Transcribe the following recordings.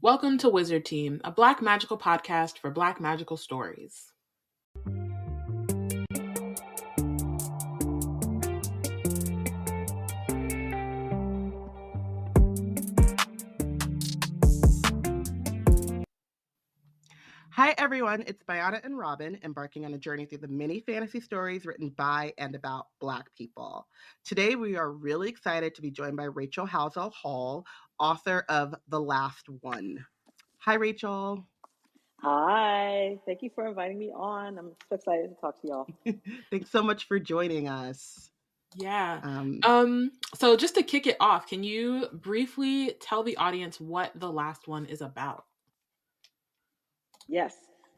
Welcome to Wizard Team, a Black magical podcast for Black magical stories. Hi everyone, it's Bayana and Robyn embarking on a journey through the many fantasy stories written by and about Black people. Today we are really excited to be joined by Rachel Howzell Hall, author of The Last One. Hi Rachel. Hi, thank you for inviting me on. I'm so excited to talk to y'all. Thanks so much for joining us. Yeah. So just to kick it off, can you briefly tell the audience what The Last One is about? Yes,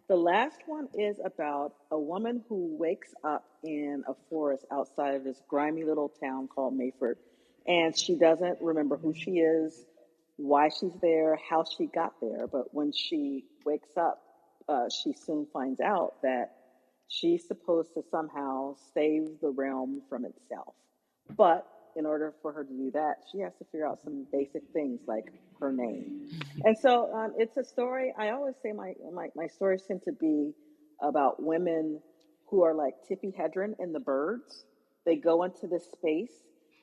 the last one is about a woman who wakes up in a forest outside of this grimy little town called Mayford, and she doesn't remember who she is, why she's there, how she got there. But when she wakes up, she soon finds out that she's supposed to somehow save the realm from itself. But in order for her to do that, she has to figure out some basic things like her name. And so it's a story. I always say my stories tend to be about women who are like Tippi Hedren in The Birds. They go into this space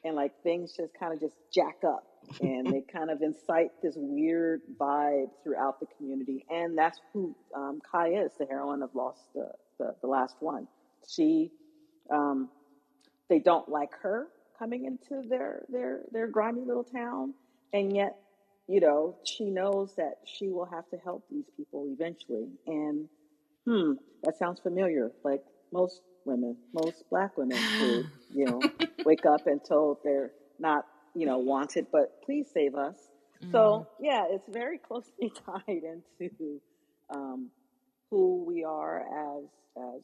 and like things just kind of just jack up and they kind of incite this weird vibe throughout the community. And that's who Kai is, the heroine of the Last One. She, they don't like her coming into their grimy little town, and yet, you know, she knows that she will have to help these people eventually. And that sounds familiar. Like most women, most Black women who, you know, wake up and told they're not, you know, wanted, but please save us. So yeah, it's very closely tied into who we are as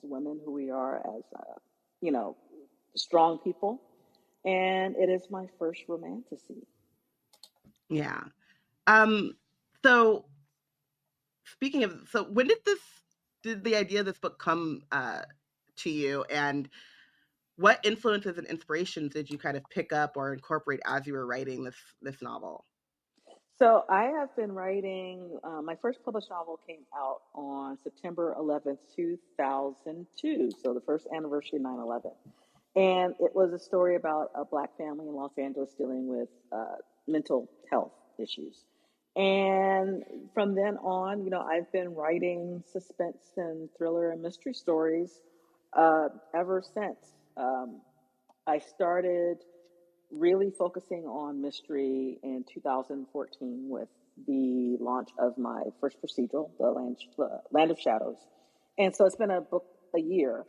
women, who we are as you know, strong people, and it is my first romantasy. Yeah. So speaking of, so when did the idea of this book come to you, and what influences and inspirations did you kind of pick up or incorporate as you were writing this novel? So I have been writing. My first published novel came out on September 11th, 2002. So the first anniversary of 9/11. And it was a story about a Black family in Los Angeles dealing with mental health issues. And from then on, you know, I've been writing suspense and thriller and mystery stories ever since. I started really focusing on mystery in 2014 with the launch of my first procedural, The Land of Shadows. And so it's been a book a year.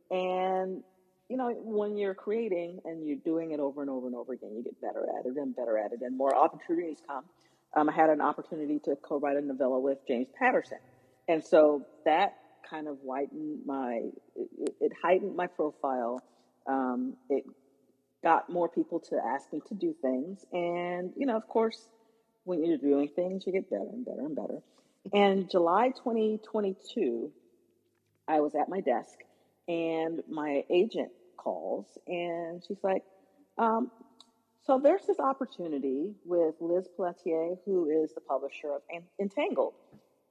And, you know, when you're creating and you're doing it over and over and over again, you get better at it and better at it, and more opportunities come. I had an opportunity to co-write a novella with James Patterson. And so that kind of it heightened my profile. It got more people to ask me to do things. And, you know, of course, when you're doing things, you get better and better and better. And July 2022, I was at my desk and my agent calls and she's like, so there's this opportunity with Liz Pelletier, who is the publisher of Entangled.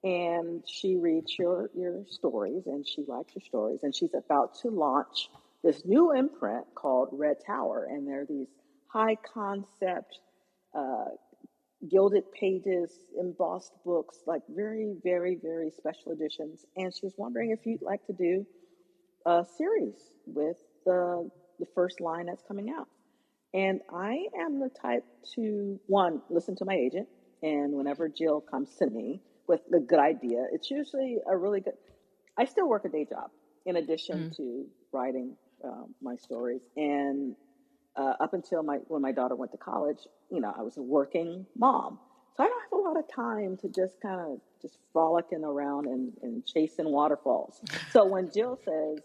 And she reads your stories and she likes your stories. And she's about to launch this new imprint called Red Tower. And they're these high concept, gilded pages, embossed books, like very, very, very special editions. And she was wondering if you'd like to do a series with the first line that's coming out. And I am the type to, one, listen to my agent. And whenever Jill comes to me with a good idea, it's usually a really good, I still work a day job in addition to writing my stories. And up until when my daughter went to college, you know, I was a working mom. So I don't have a lot of time to just kind of just frolicking around and chasing waterfalls. So when Jill says,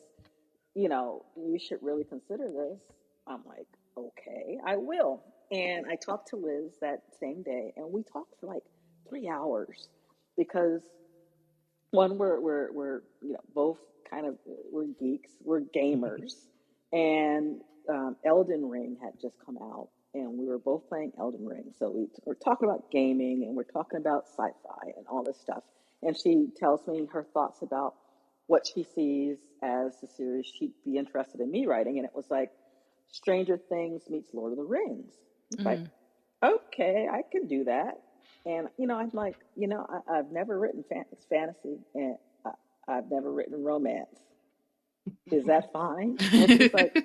you know, you should really consider this, I'm like, okay, I will. And I talked to Liz that same day, and we talked for like 3 hours because one, we're you know, both kind of, we're geeks, we're gamers, and Elden Ring had just come out, and we were both playing Elden Ring. So we're talking about gaming, and we're talking about sci-fi and all this stuff. And she tells me her thoughts about what she sees as the series she'd be interested in me writing. And it was like Stranger Things meets Lord of the Rings. It's like, okay, I can do that. And, I'm like, I've never written fantasy, and I've never written romance. Is that fine? And she's like,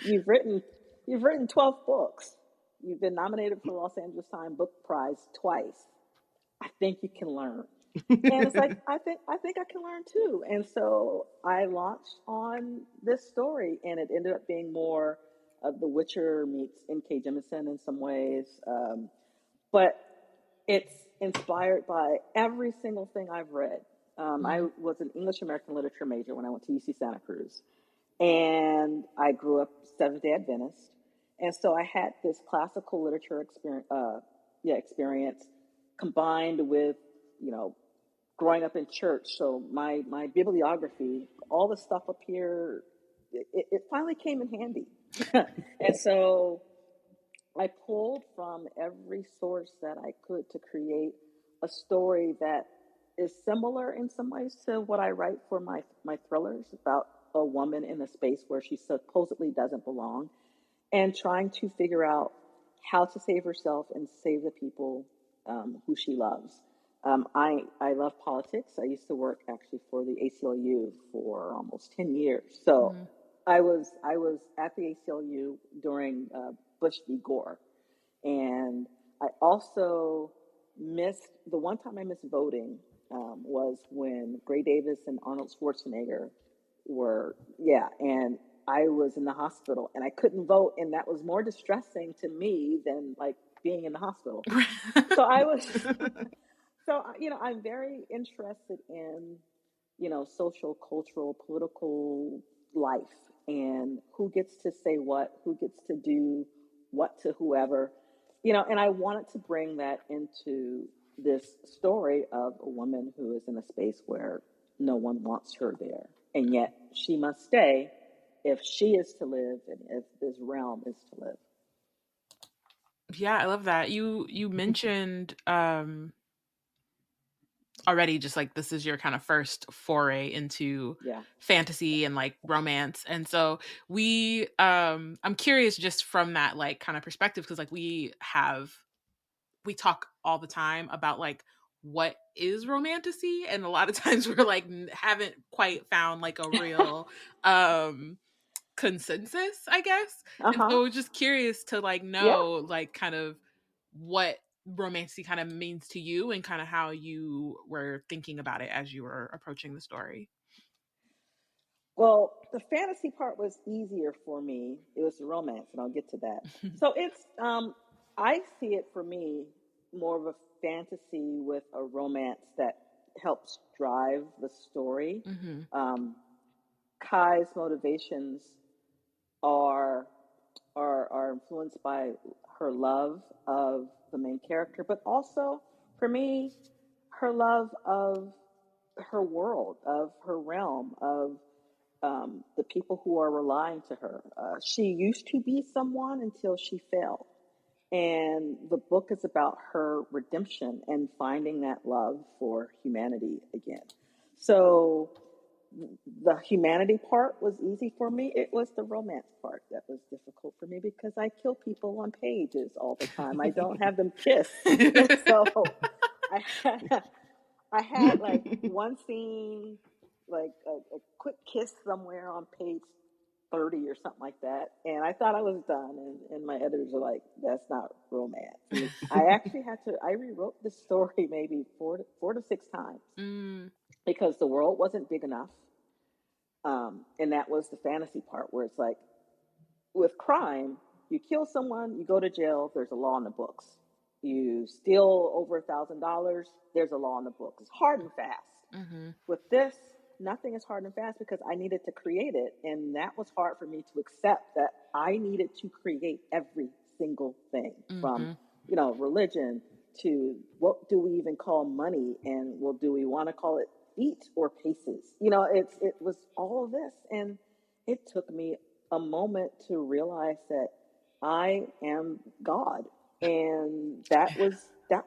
you've written 12 books. You've been nominated for the Los Angeles Times Book Prize twice. I think you can learn. And it's like, I think I can learn too. And so I launched on this story, and it ended up being more of The Witcher meets N.K. Jemisin in some ways. But it's inspired by every single thing I've read. I was an English American literature major when I went to UC Santa Cruz. And I grew up Seventh-day Adventist. And so I had this classical literature experience combined with, growing up in church. So my bibliography, all the stuff up here, it finally came in handy. And so I pulled from every source that I could to create a story that is similar in some ways to what I write for my thrillers, about a woman in a space where she supposedly doesn't belong, and trying to figure out how to save herself and save the people who she loves. I love politics. I used to work actually for the ACLU for almost 10 years. So I was at the ACLU during Bush v. Gore. And I also missed, the one time I missed voting was when Gray Davis and Arnold Schwarzenegger and I was in the hospital and I couldn't vote, and that was more distressing to me than like being in the hospital. I'm very interested in, social, cultural, political life, and who gets to say what, who gets to do what to whoever, and I wanted to bring that into this story of a woman who is in a space where no one wants her there, and yet she must stay if she is to live and if this realm is to live. Yeah, I love that. You mentioned already just like this is your kind of first foray into fantasy and like romance. And so I'm curious just from that like kind of perspective, because like we talk all the time about like what is romantasy, and a lot of times we're like haven't quite found like a real consensus, I guess. And so just curious to like know like kind of what romantasy kind of means to you, and kind of how you were thinking about it as you were approaching the story. Well, the fantasy part was easier for me. It was the romance, and I'll get to that. So it's I see it for me more of a fantasy with a romance that helps drive the story. Kai's motivations are influenced by her love of the main character, but also for me, her love of her world, of her realm, of the people who are relying to her. She used to be someone until she fell. And the book is about her redemption and finding that love for humanity again. So the humanity part was easy for me. It was the romance part that was difficult for me, because I kill people on pages all the time. I don't have them kiss. So I had like one scene, like a quick kiss somewhere on page 30 or something like that. And I thought I was done. And my editors were like, that's not romance. And I actually I rewrote the story maybe four to six times because the world wasn't big enough. And that was the fantasy part, where it's like, with crime, you kill someone, you go to jail, there's a law in the books. You steal over $1,000, there's a law in the books. It's hard and fast. With this, nothing is hard and fast, because I needed to create it. And that was hard for me to accept, that I needed to create every single thing from, religion to what do we even call money? And well, do we want to call it beats or paces? It was all of this. And it took me a moment to realize that, I am God. And that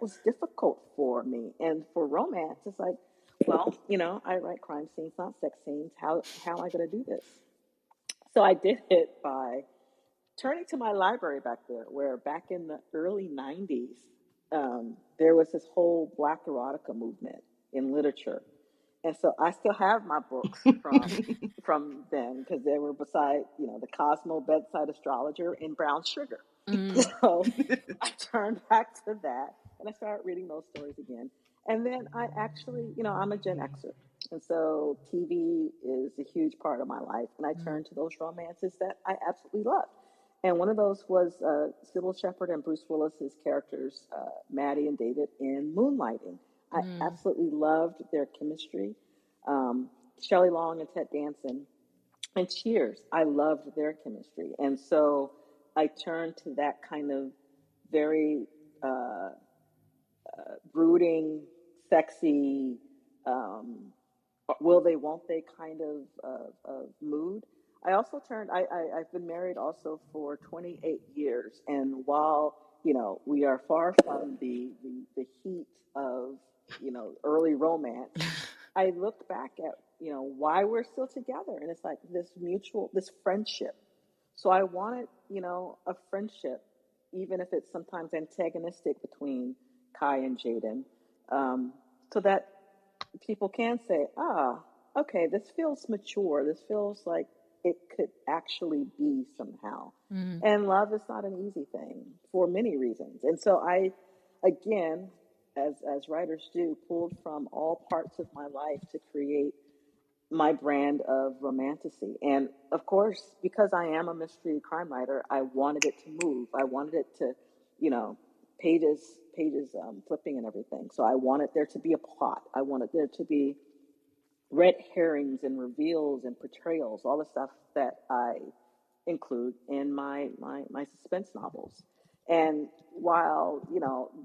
was difficult for me. And for romance, it's like, well, I write crime scenes, not sex scenes. How am I going to do this? So I did it by turning to my library back there, where back in the early 90s, there was this whole Black erotica movement in literature. And so I still have my books from then, because they were beside, the Cosmo Bedside Astrologer and Brown Sugar. So I turned back to that and I started reading those stories again. And then I actually, I'm a Gen Xer. And so TV is a huge part of my life. And I turned to those romances that I absolutely loved. And one of those was Sybil Shepherd and Bruce Willis's characters, Maddie and David, in Moonlighting. I absolutely loved their chemistry. Shelley Long and Ted Danson and Cheers, I loved their chemistry. And so I turned to that kind of very brooding, sexy, will they, won't they kind of mood. I also I've been married also for 28 years. And while, we are far from the heat of, early romance, I looked back at, why we're still together. And it's like this friendship. So I wanted, a friendship, even if it's sometimes antagonistic between Kai and Jaden, so that people can say, okay, this feels mature. This feels like it could actually be somehow. And love is not an easy thing for many reasons. And so I, again, as writers do, pulled from all parts of my life to create my brand of romantasy. And of course, because I am a mystery crime writer, I wanted it to move. I wanted it to, pages flipping and everything. So I wanted there to be a plot. I wanted there to be red herrings and reveals and portrayals, all the stuff that I include in my suspense novels. And while,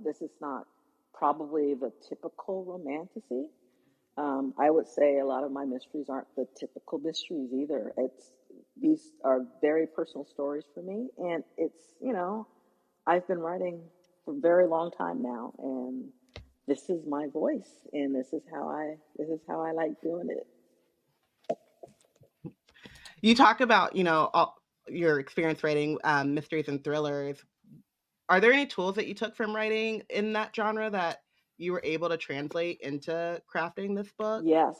this is not probably the typical romantasy, I would say a lot of my mysteries aren't the typical mysteries either. These are very personal stories for me, and it's, I've been writing for a very long time now, and this is my voice, and this is how I like doing it. You talk about, your experience writing mysteries and thrillers. Are there any tools that you took from writing in that genre that you were able to translate into crafting this book? Yes.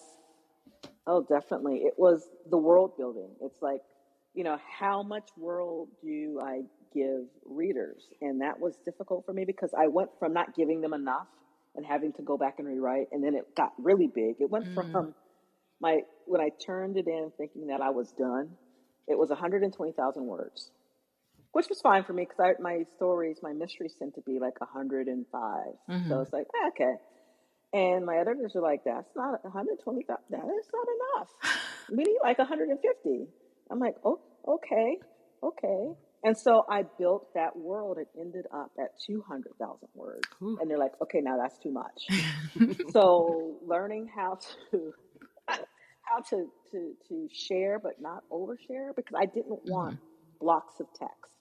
Oh, definitely. It was the world building. It's like, how much world do I give readers? And that was difficult for me because I went from not giving them enough and having to go back and rewrite. And then it got really big. It went from when I turned it in thinking that I was done, it was 120,000 words, which was fine for me because my mysteries tend to be like 105. So it's like, okay. And my editors are like, that's not 120,000. That is not enough. We need like 150. I'm like, oh, okay. And so I built that world. It ended up at 200,000 words. Ooh. And they're like, okay, now that's too much. So learning how to share but not overshare, because I didn't want blocks of text.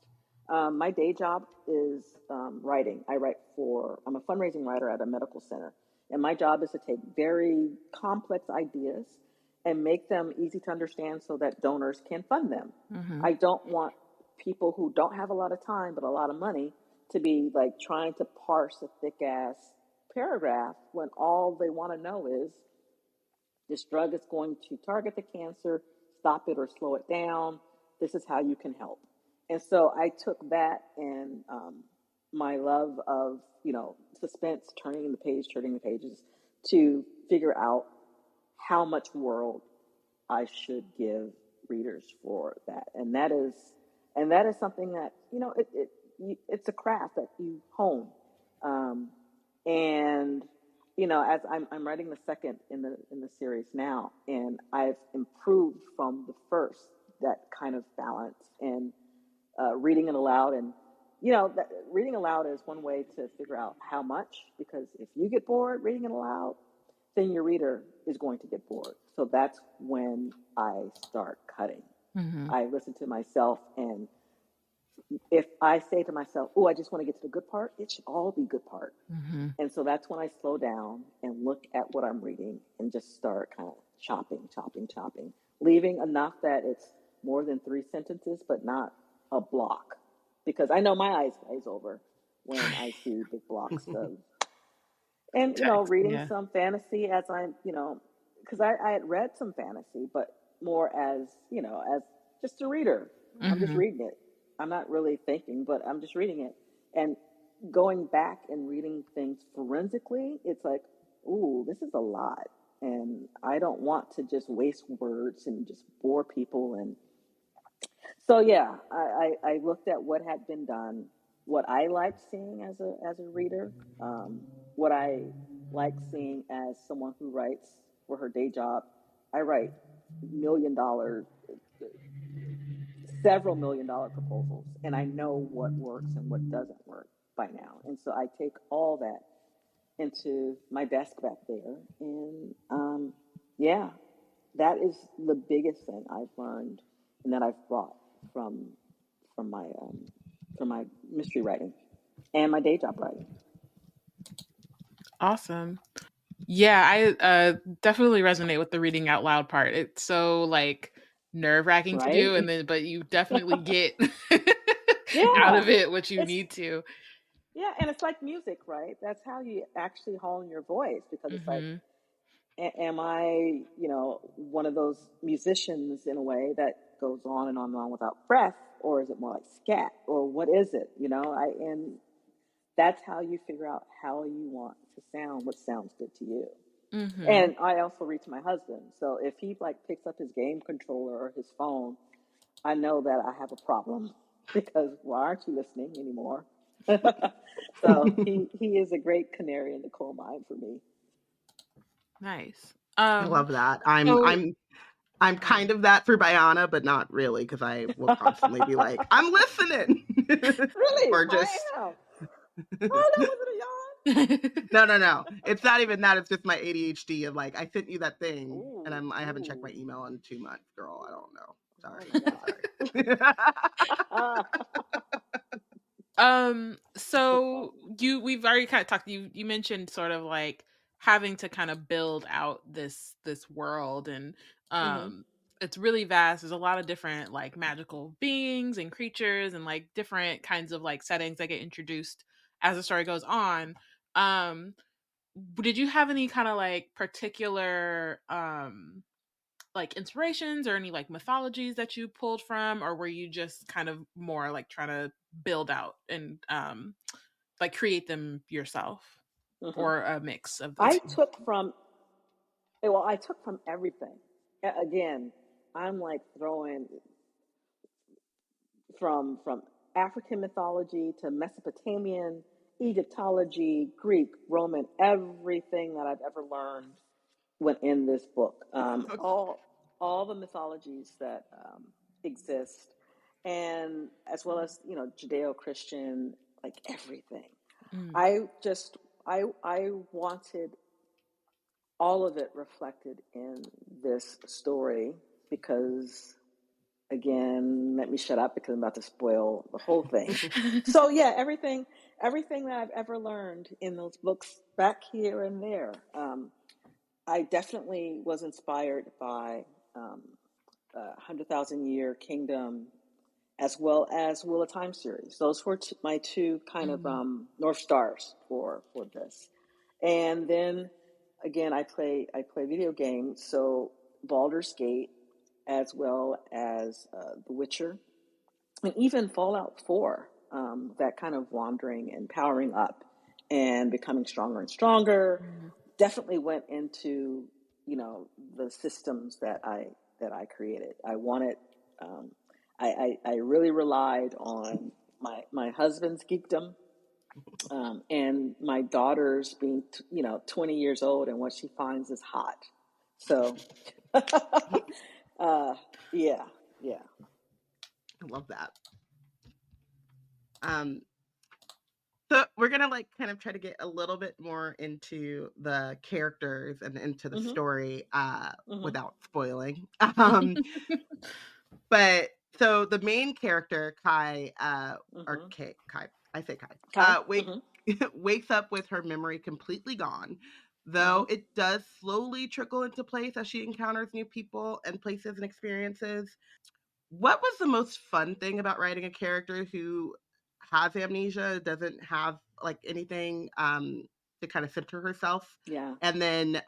My day job is writing. I'm a fundraising writer at a medical center. And my job is to take very complex ideas and make them easy to understand so that donors can fund them. I don't want people who don't have a lot of time but a lot of money to be like trying to parse a thick ass paragraph when all they want to know is this drug is going to target the cancer, stop it or slow it down. This is how you can help. And so I took that and my love of, suspense, turning the pages, to figure out how much world I should give readers for that. And that is something that, it's a craft that you hone. And, as I'm writing the second in the series now, and I've improved from the first, that kind of balance and reading it aloud. And reading aloud is one way to figure out how much, because if you get bored reading it aloud, then your reader is going to get bored. So that's when I start cutting. I listen to myself, and if I say to myself, oh, I just want to get to the good part, it should all be good part. Mm-hmm. And so that's when I slow down and look at what I'm reading and just start kind of chopping, leaving enough that it's more than 3 sentences, but not a block. Because I know my eyes glaze over when I see big blocks of, and, reading some fantasy as I'm, because I had read some fantasy, but more as, as just a reader. Mm-hmm. I'm just reading it. I'm not really thinking, but I'm just reading it. And going back and reading things forensically, it's like, ooh, this is a lot. And I don't want to just waste words and just bore people. And so, yeah, I looked at what had been done, what I liked seeing as a reader, what I like seeing as someone who writes for her day job. I write several $1 million proposals, and I know what works and what doesn't work by now. And so I take all that into my desk back there, and yeah, that is the biggest thing I've learned and that I've brought from my mystery writing and my day job writing. Awesome. Yeah, I definitely resonate with the reading out loud part. It's so like nerve-wracking to do, and but you definitely get out of it what you need to. Yeah, and it's like music, right? That's how you actually hone your voice, because it's like, am I, one of those musicians in a way that goes on and on without breath, or is it more like scat, or what is it? And that's how you figure out how you want to sound, what sounds good to you. Mm-hmm. And I also read to my husband, so if he picks up his game controller or his phone, I know that I have a problem, because why aren't you listening anymore? So he is a great canary in the coal mine for me. Nice. I love that. I'm kind of that for Bayana, but not really, because I will constantly be like, I'm listening. Really? Or just I am. Oh, that wasn't a yawn. No. It's not even that. It's just my ADHD of like, I sent you that thing, and I haven't checked my email in 2 months, girl. I don't know. Sorry. So we've already kind of talked. You mentioned sort of like having to kind of build out this world, and it's really vast. There's a lot of different like magical beings and creatures, and like different kinds of like settings that get introduced as the story goes on. Did you have any kind of like particular like inspirations or any like mythologies that you pulled from, or were you just kind of more like trying to build out and like create them yourself, or a mix of the I two? took from everything. Again, I'm like throwing from African mythology to Mesopotamian, Egyptology, Greek, Roman, everything that I've ever learned went in this book. All the mythologies that exist, and as well as Judeo-Christian, like everything. I wanted all of it reflected in this story, because, again, let me shut up because I'm about to spoil the whole thing. So yeah, everything that I've ever learned in those books, back here and there. I definitely was inspired by 100,000 Year Kingdom, as well as Wheel of Time series. Those were my two kind of North Stars for this. And then again, I play video games, so Baldur's Gate, as well as The Witcher, and even Fallout 4. That kind of wandering and powering up and becoming stronger and stronger. Definitely went into the systems that I created. I wanted. I really relied on my husband's geekdom, and my daughter's being 20 years old, and what she finds is hot. So yeah. I love that. So we're gonna like kind of try to get a little bit more into the characters and into the story without spoiling. But So the main character, Kai, or Kai, I say Kai, wakes up with her memory completely gone, though it does slowly trickle into place as she encounters new people and places and experiences. What was the most fun thing about writing a character who has amnesia, doesn't have like anything to kind of center herself? Yeah. And then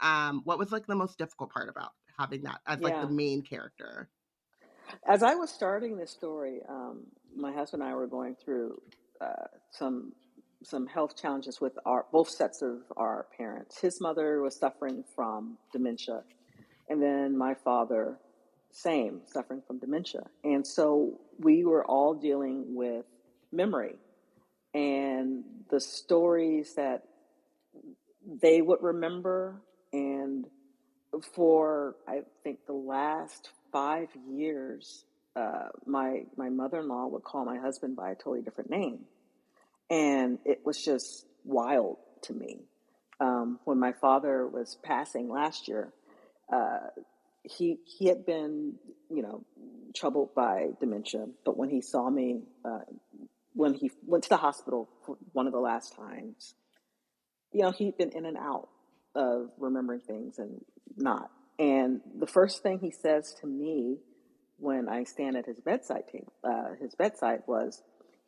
what was like the most difficult part about having that as like the main character? As I was starting this story, my husband and I were going through some health challenges with both sets of our parents. His mother was suffering from dementia, and then my father, same, suffering from dementia. And so we were all dealing with memory and the stories that they would remember. And for, I think, the last 5 years, my mother-in-law would call my husband by a totally different name. And it was just wild to me. When my father was passing last year, he had been, troubled by dementia. But when he saw me, when he went to the hospital for one of the last times, he'd been in and out of remembering things and not. And the first thing he says to me when I stand at his bedside was,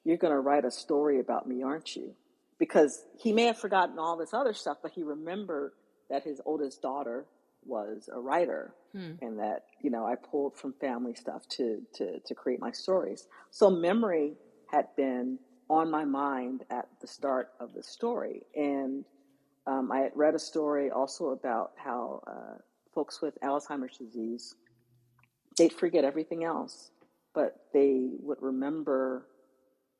"You're going to write a story about me, aren't you?" Because he may have forgotten all this other stuff, but he remembered that his oldest daughter was a writer, and that I pulled from family stuff to create my stories. So memory had been on my mind at the start of the story, and I had read a story also about how folks with Alzheimer's disease, they'd forget everything else, but they would remember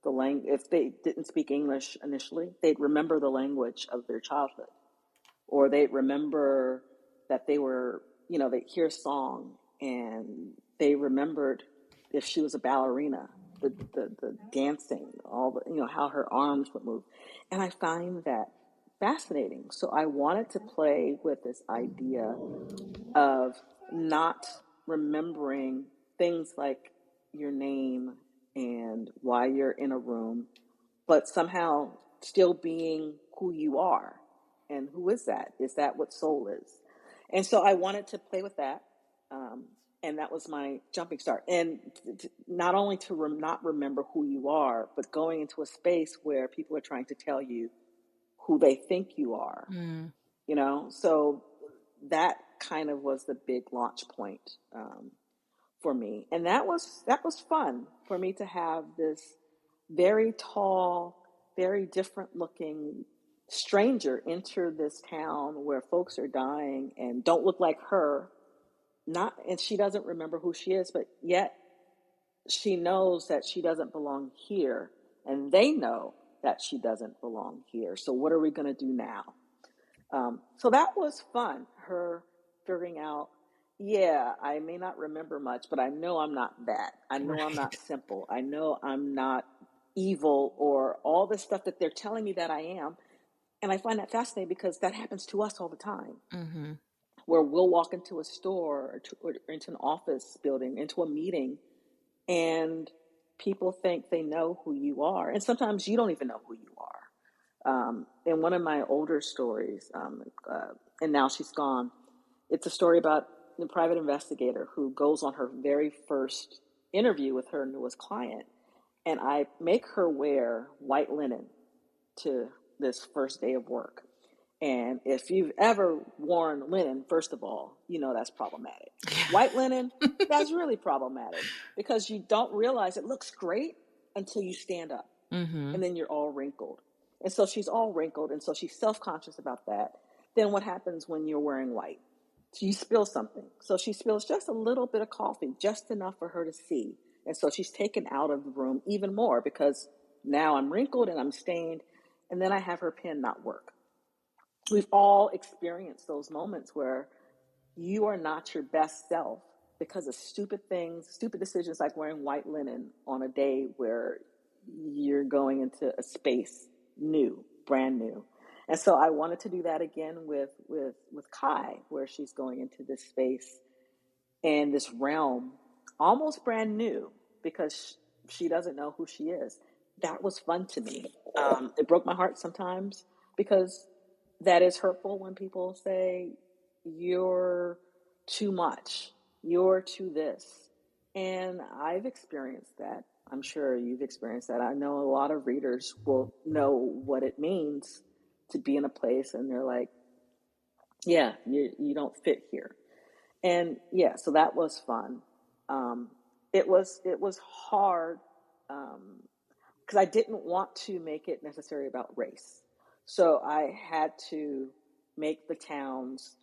the language. If they didn't speak English initially, they'd remember the language of their childhood, or they'd remember that they were, they'd hear a song and they remembered if she was a ballerina, the dancing, all the, how her arms would move. And I find that fascinating. So I wanted to play with this idea of not remembering things like your name and why you're in a room, but somehow still being who you are. And who is that? Is that what soul is? And so I wanted to play with that. And that was my jumping start. And not only to not remember who you are, but going into a space where people are trying to tell you who they think you are. So that kind of was the big launch point for me. And that was fun for me to have this very tall, very different looking stranger enter this town where folks are dying and don't look like her. And she doesn't remember who she is, but yet she knows that she doesn't belong here, and they know that she doesn't belong here. So what are we going to do now? So that was fun. Her figuring out, I may not remember much, but I know I'm not that. I know I'm not simple. I know I'm not evil or all the stuff that they're telling me that I am. And I find that fascinating because that happens to us all the time. Where we'll walk into a store or into an office building, into a meeting, and people think they know who you are. And sometimes you don't even know who you are. In one of my older stories, and now she's gone, it's a story about a private investigator who goes on her very first interview with her newest client. And I make her wear white linen to this first day of work. And if you've ever worn linen, first of all, that's problematic. White linen, that's really problematic because you don't realize it looks great until you stand up. And then you're all wrinkled. And so she's all wrinkled, and so she's self-conscious about that. Then what happens when you're wearing white? So you spill something. So she spills just a little bit of coffee, just enough for her to see. And so she's taken out of the room even more because now I'm wrinkled and I'm stained, and then I have her pen not work. We've all experienced those moments where you are not your best self because of stupid things, stupid decisions like wearing white linen on a day where you're going into a space new, brand new. And so I wanted to do that again with Kai, where she's going into this space and this realm almost brand new because she doesn't know who she is. That was fun to me. It broke my heart sometimes because that is hurtful when people say, you're too much, you're too this. And I've experienced that. I'm sure you've experienced that. I know a lot of readers will know what it means to be in a place and they're like, yeah, you don't fit here. And yeah, so that was fun. It was hard because I didn't want to make it necessarily about race. So I had to make the towns,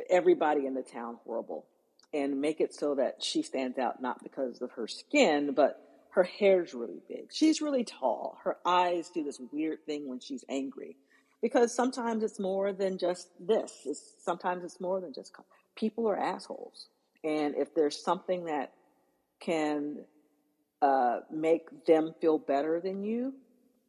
everybody in the town, horrible, and make it so that she stands out not because of her skin, but her hair's really big. She's really tall. Her eyes do this weird thing when she's angry, because sometimes it's more than just this. Sometimes it's more than just people are assholes, and if there's something that can make them feel better than you,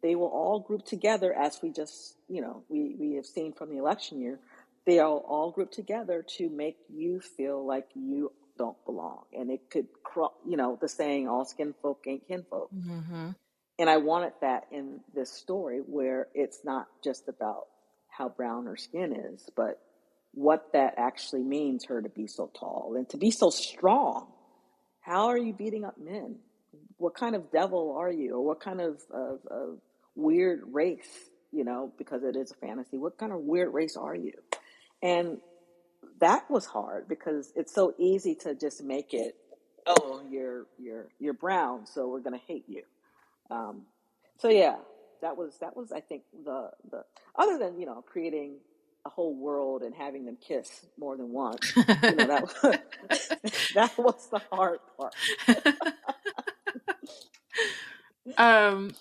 they will all group together, as we just, we have seen from the election year. They all group together to make you feel like you don't belong. And it could, the saying, all skin folk ain't kinfolk. Mm-hmm. And I wanted that in this story, where it's not just about how brown her skin is, but what that actually means, her to be so tall and to be so strong. How are you beating up men? What kind of devil are you? Or what kind of weird race, because it is a fantasy, what kind of weird race are you? And that was hard because it's so easy to just make it, oh, you're brown, so we're going to hate you. So yeah, that was I think the other than creating a whole world and having them kiss more than once, that was the hard part.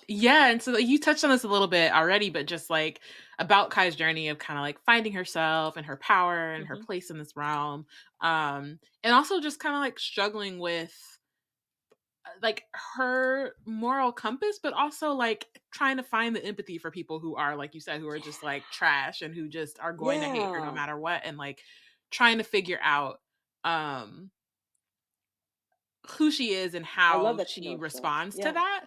Yeah, and so you touched on this a little bit already, but just like about Kai's journey of kind of like finding herself and her power and her place in this realm, and also just kind of like struggling with like her moral compass, but also like trying to find the empathy for people who are, like you said, who are just like trash and who just are going to hate her no matter what, and like trying to figure out who she is and how she responds to that.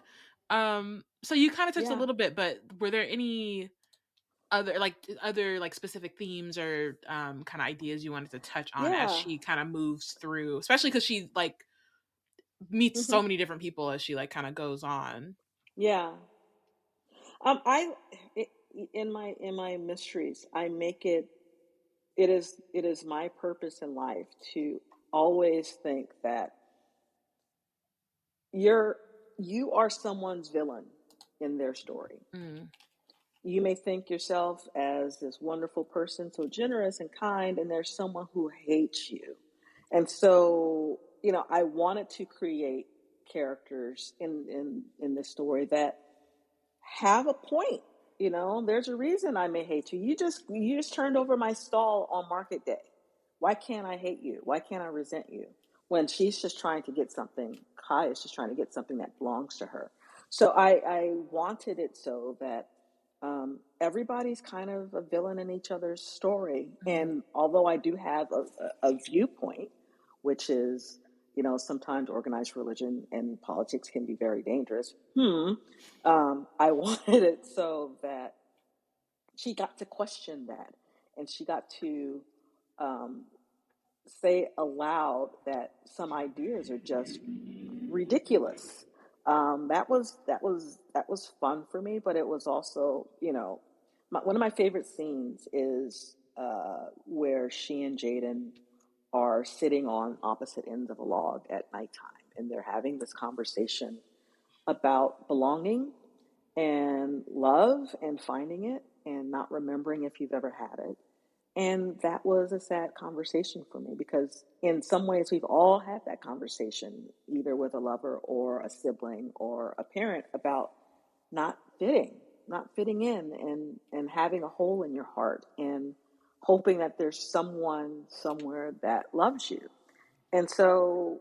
So you kind of touched a little bit, but were there any other specific themes or kind of ideas you wanted to touch on as she kind of moves through, especially because she like meets so many different people as she like kind of goes on? In my mysteries, I make it is my purpose in life to always think that you are someone's villain in their story. You may think yourself as this wonderful person, so generous and kind, and there's someone who hates you. And so, I wanted to create characters in this story that have a point. There's a reason I may hate you. You just turned over my stall on market day. Why can't I hate you? Why can't I resent you? When she's just trying to get something, Kai is just trying to get something that belongs to her. So I wanted it so that everybody's kind of a villain in each other's story. And although I do have a viewpoint, which is, sometimes organized religion and politics can be very dangerous. I wanted it so that she got to question that, and she got to say aloud that some ideas are just ridiculous. That was fun for me, but it was also, one of my favorite scenes is where she and Jaden are sitting on opposite ends of a log at nighttime, and they're having this conversation about belonging and love and finding it and not remembering if you've ever had it. And that was a sad conversation for me, because in some ways we've all had that conversation, either with a lover or a sibling or a parent, about not fitting in, and having a hole in your heart and hoping that there's someone somewhere that loves you. And so,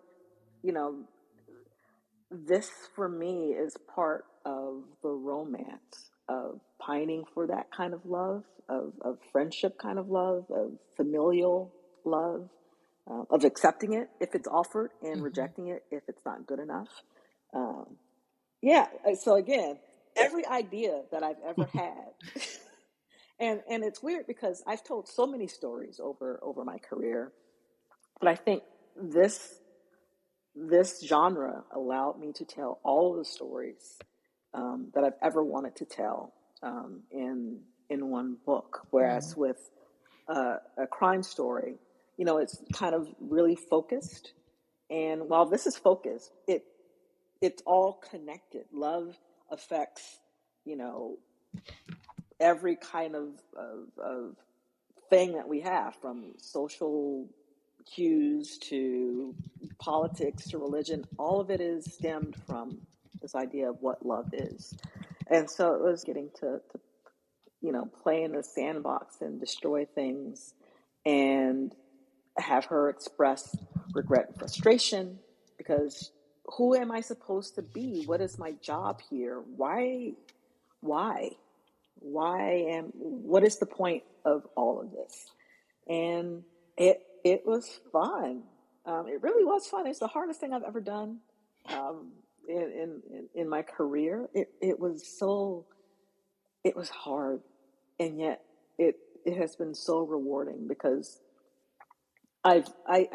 this for me is part of the romance of pining for that kind of love, of friendship kind of love, of familial love, of accepting it if it's offered and rejecting it if it's not good enough. So again, every idea that I've ever had, and it's weird because I've told so many stories over my career, but I think this genre allowed me to tell all of the stories that I've ever wanted to tell in one book. Whereas with a crime story, it's kind of really focused. And while this is focused, it's all connected. Love affects, every kind of thing that we have, from social cues to politics to religion. All of it is stemmed from this idea of what love is. And so it was getting to play in the sandbox and destroy things and have her express regret and frustration, because who am I supposed to be? What is my job here? Why? What is the point of all of this? And it was fun. It really was fun. It's the hardest thing I've ever done in my career. It was hard, and yet it has been so rewarding, because I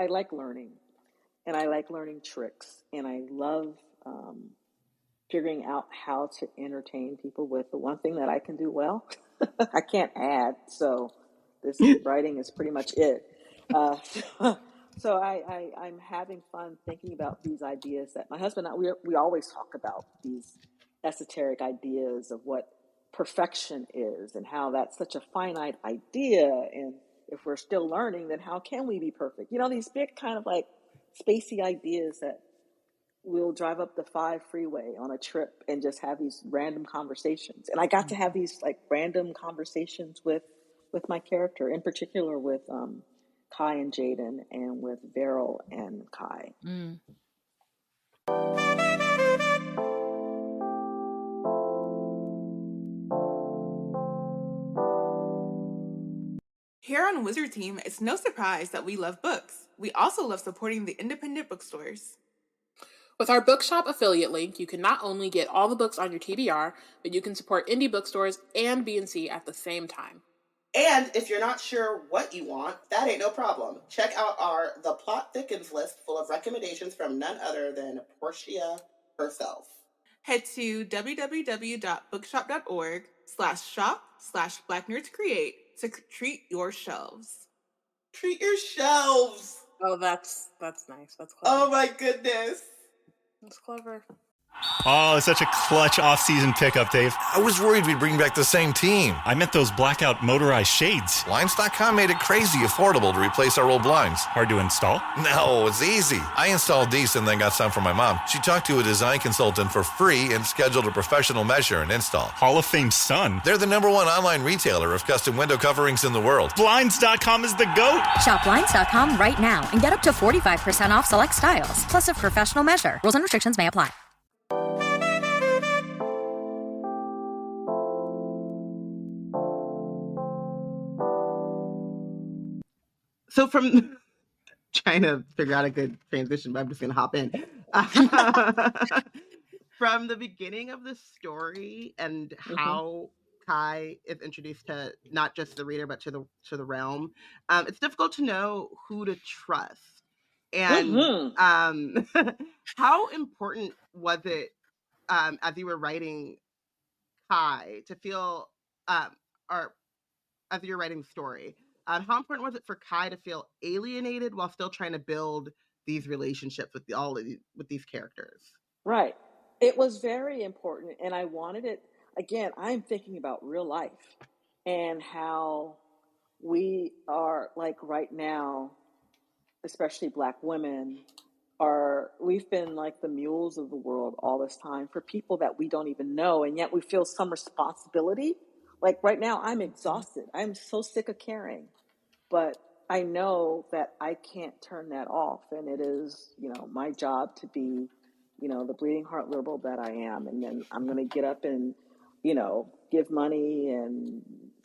like learning, and I like learning tricks, and I love figuring out how to entertain people with the one thing that I can do well. I can't add, so this writing is pretty much it. So I'm having fun thinking about these ideas that my husband and I, we always talk about these esoteric ideas of what perfection is and how that's such a finite idea. And if we're still learning, then how can we be perfect? These big kind of like spacey ideas that we'll drive up the 5 freeway on a trip and just have these random conversations. And I got to have these like random conversations with my character, in particular with Kai and Jaden, and with Veryl and Kai. Here on Wizard Team, it's no surprise that we love books. We also love supporting the independent bookstores. With our bookshop affiliate link, you can not only get all the books on your TBR, but you can support indie bookstores and B&C at the same time. And if you're not sure what you want, that ain't no problem. Check out our The Plot Thickens list full of recommendations from none other than Porshèa herself. Head to www.bookshop.org/shop/BlackNerdsCreate to treat your shelves. Treat your shelves! Oh, that's nice. That's clever. Oh my goodness. That's clever. Oh, it's such a clutch off-season pickup, Dave. I was worried we'd bring back the same team. I meant those blackout motorized shades. Blinds.com made it crazy affordable to replace our old blinds. Hard to install? No, it's easy. I installed these and then got some for my mom. She talked to a design consultant for free and scheduled a professional measure and install. Hall of Fame son. They're the #1 online retailer of custom window coverings in the world. Blinds.com is the GOAT. Shop Blinds.com right now and get up to 45% off select styles, plus a professional measure. Rules and restrictions may apply. So from trying to figure out a good transition, but I'm just going to hop in. From the beginning of the story and how Kai is introduced to not just the reader, but to the realm, it's difficult to know who to trust. And how important was it as you were writing Kai to feel, or as you're writing the story, how important was it for Kai to feel alienated while still trying to build these relationships with with these characters? Right. It was very important, and I wanted it. Again, I'm thinking about real life and how we are, like right now, especially Black women, we've been like the mules of the world all this time for people that we don't even know, and yet we feel some responsibility. Like right now, I'm exhausted. I'm so sick of caring, but I know that I can't turn that off, and it is, my job to be, the bleeding heart liberal that I am, and then I'm going to get up and, give money and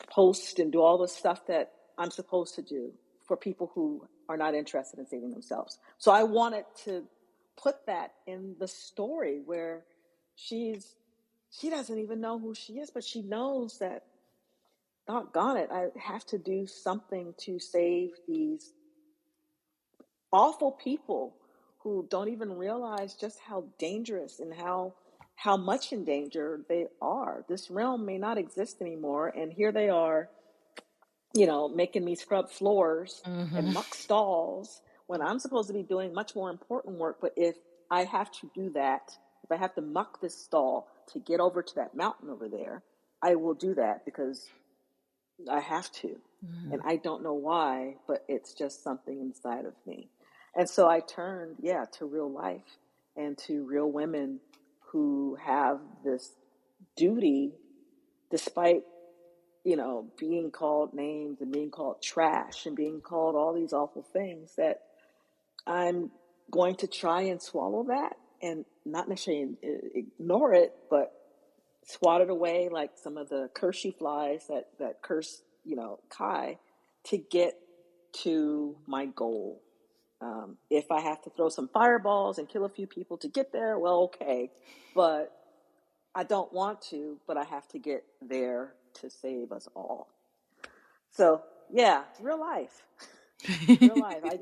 post and do all the stuff that I'm supposed to do for people who are not interested in saving themselves. So I wanted to put that in the story where she doesn't even know who she is, but she knows that, doggone it, I have to do something to save these awful people who don't even realize just how dangerous and how much in danger they are. This realm may not exist anymore, and here they are, making me scrub floors and muck stalls when I'm supposed to be doing much more important work. But if I have to do that, if I have to muck this stall to get over to that mountain over there, I will do that because I have to. And I don't know why, but it's just something inside of me. And so I turned, to real life and to real women who have this duty, despite, being called names and being called trash and being called all these awful things, that I'm going to try and swallow that and not necessarily ignore it, but swat it away like some of the Kershey flies that curse, Kai, to get to my goal. If I have to throw some fireballs and kill a few people to get there, well, okay. But I don't want to, but I have to get there to save us all. So, real life. Real life.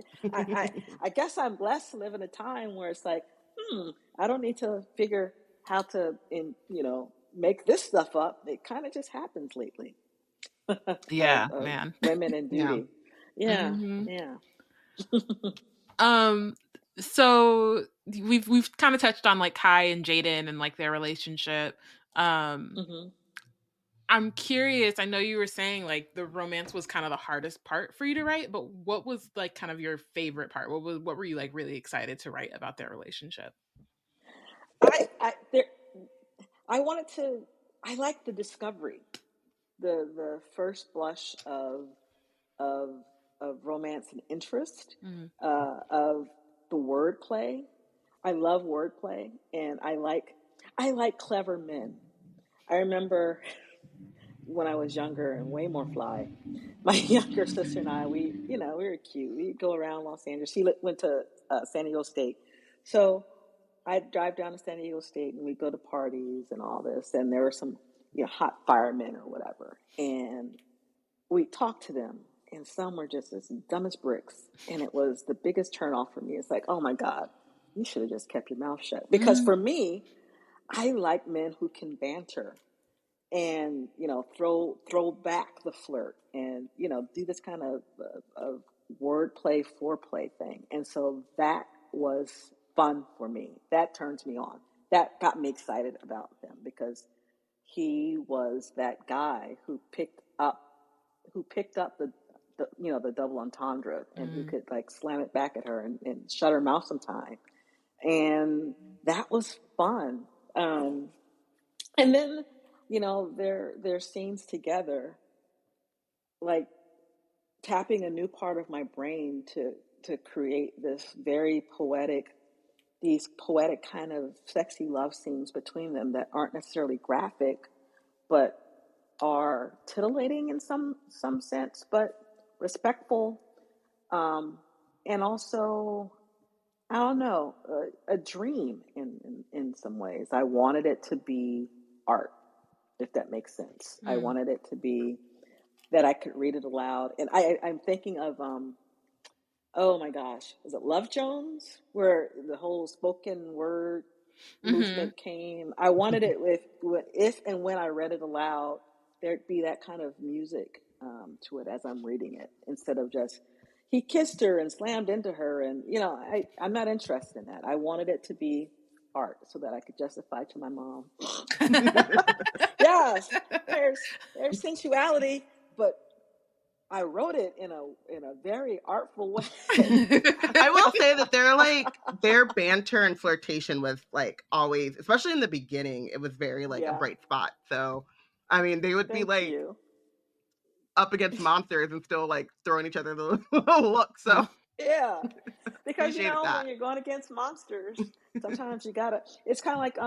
I guess I'm blessed to live in a time where it's like, I don't need to figure how to, make this stuff up. It kind of just happens lately. Yeah, man. Women in duty. Yeah. So we've kind of touched on like Kai and Jaden and like their relationship. I'm curious, I know you were saying like the romance was kind of the hardest part for you to write, but what was like kind of your favorite part? What were you like really excited to write about their relationship? I like the discovery, the first blush of romance and interest, of the wordplay. I love wordplay, and I like clever men. I remember when I was younger and way more fly, my younger sister and I, we were cute. We'd go around Los Angeles. She went to San Diego State. So I'd drive down to San Diego State and we'd go to parties and all this. And there were some hot firemen or whatever. And we'd talk to them. And some were just as dumb as bricks. And it was the biggest turnoff for me. It's like, oh my God, you should have just kept your mouth shut. Because for me, I like men who can banter and, throw back the flirt and, do this kind of wordplay, foreplay thing. And so that was fun for me. That turns me on. That got me excited about him because he was that guy who picked up the double entendre and who could like slam it back at her and shut her mouth sometime. And that was fun. And then, their scenes together, like tapping a new part of my brain to create these poetic kind of sexy love scenes between them that aren't necessarily graphic, but are titillating in some sense, but respectful, and also, I don't know, a dream in some ways. I wanted it to be art, if that makes sense. I wanted it to be that I could read it aloud. And I'm thinking of, oh my gosh, is it Love Jones? Where the whole spoken word movement came. I wanted it if and when I read it aloud, there'd be that kind of music to it as I'm reading it, instead of just, he kissed her and slammed into her. And, I'm not interested in that. I wanted it to be art so that I could justify to my mom. Yes, there's sensuality, but I wrote it in a very artful way. I will say that their banter and flirtation was like always, especially in the beginning, it was very like a bright spot. So, I mean, they would be like up against monsters and still like throwing each other the look. So yeah, because when you're going against monsters, sometimes you gotta. It's kind of like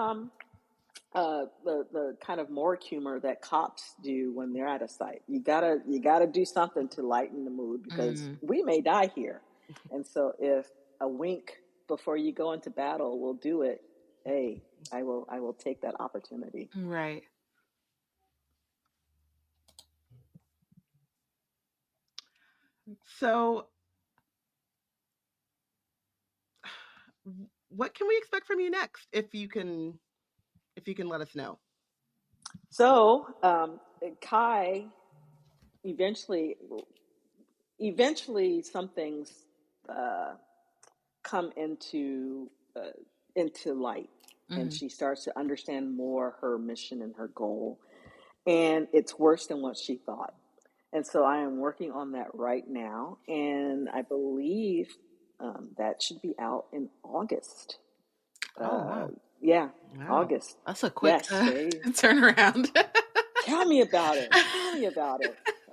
the kind of morgue humor that cops do when they're at a site. You gotta do something to lighten the mood, because we may die here, and so if a wink before you go into battle will do it, hey, I will take that opportunity. Right. So, what can we expect from you next, if you can let us know? So, Kai, eventually some things come into light, and she starts to understand more her mission and her goal, and it's worse than what she thought. And so I am working on that right now, and I believe that should be out in August. Oh, wow. Yeah, Wow. August. That's a quick turnaround. Tell me about it.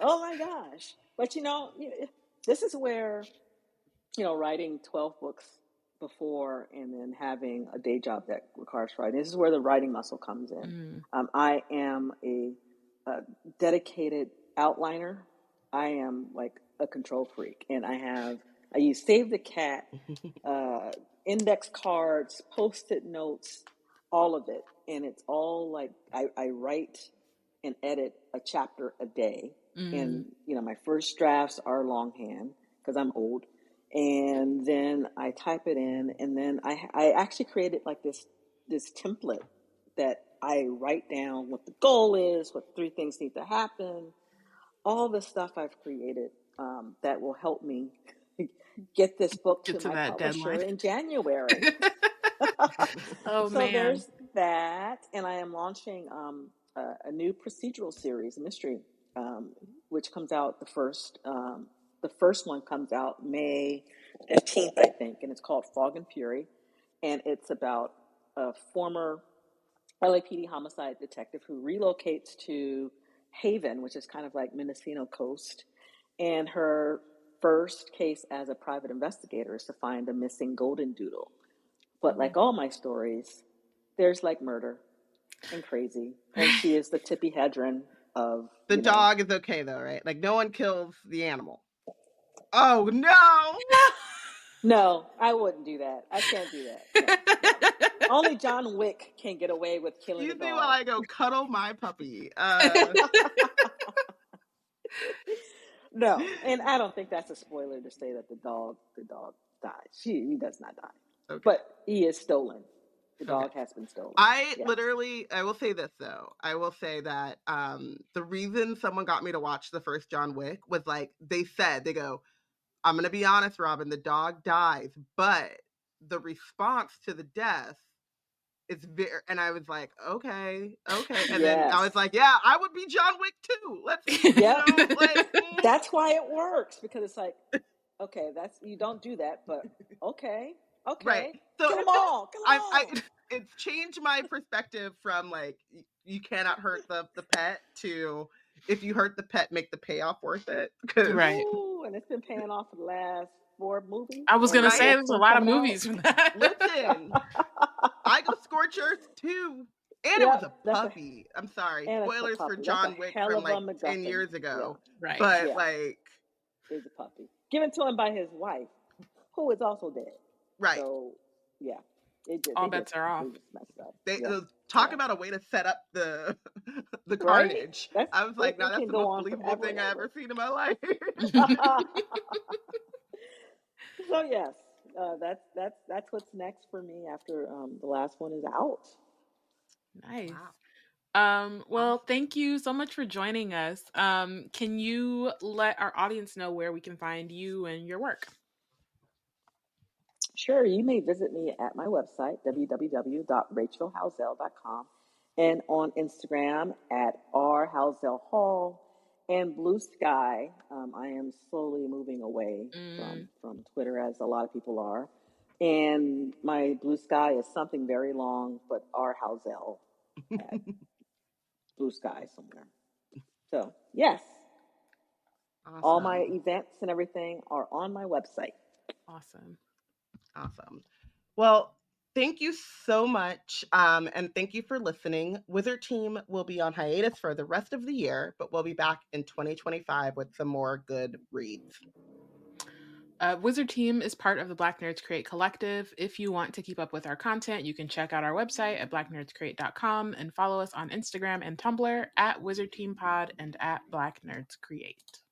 Oh my gosh. But this is where, writing 12 books before and then having a day job that requires writing, this is where the writing muscle comes in. I am a dedicated outliner. I am like a control freak, and I use Save the Cat, index cards, Post-it notes, all of it. And it's all like, I write and edit a chapter a day. And, my first drafts are longhand because I'm old. And then I type it in, and then I actually created like this template that I write down what the goal is, what 3 things need to happen, all the stuff I've created that will help me get this book to my publisher deadline in January. Oh, so man. There's that, and I am launching a new procedural series, a mystery, which comes out the first one comes out May 15th, I think, and it's called Fog and Fury, and it's about a former LAPD homicide detective who relocates to Haven, which is kind of like Mendocino Coast, and her first case as a private investigator is to find a missing golden doodle. But like all my stories, there's like murder and crazy, and she is the Tippi Hedren of the dog is okay though, right? Like no one kills the animal. Oh no! No, I wouldn't do that. I can't do that. No. Only John Wick can get away with killing a dog. You see while I go cuddle my puppy. No, and I don't think that's a spoiler to say that the dog dies. He does not die. Okay. But he is stolen. The dog has been stolen. I will say this though. I will say that the reason someone got me to watch the first John Wick was like, they go, I'm going to be honest, Robyn, the dog dies, but the response to the death is very, and I was like, okay. And then I was like, yeah, I would be John Wick too. Let's, That's why it works, because it's like, okay, you don't do that, but okay. Right. So kill them all. It's changed my perspective from like, you cannot hurt the pet to, if you hurt the pet, make the payoff worth it. Right. Ooh, and it's been paying off for the last 4 movies. I was going to say, there's a lot of movies from that. Listen, I go scorch earth too. And it was a puppy. I'm sorry. Spoilers for John Wick from like 10 years ago. Yeah. Right. But like, it's a puppy given to him by his wife, who is also dead. Right. So yeah. All bets are off. They talk about a way to set up the carnage. Right? I was like, no, that's the most believable thing I ever seen in my life. So yes, that's what's next for me after the last one is out. Nice. Wow. Well, thank you so much for joining us. Can you let our audience know where we can find you and your work? Sure. You may visit me at my website, www.rachelhowzell.com, and on Instagram at rhowzell hall, and Blue Sky. I am slowly moving away from Twitter, as a lot of people are. And my Blue Sky is something very long, but rhowzell at Blue Sky somewhere. So, yes. Awesome. All my events and everything are on my website. Awesome. Well, Thank you so much. And thank you for listening. Wizard Team will be on hiatus for the rest of the year, but we'll be back in 2025 with some more good reads. Wizard Team is part of the Black Nerds Create Collective. If you want to keep up with our content, you can check out our website at blacknerdscreate.com and follow us on Instagram and Tumblr at Wizard Team Pod and at Black Nerds Create.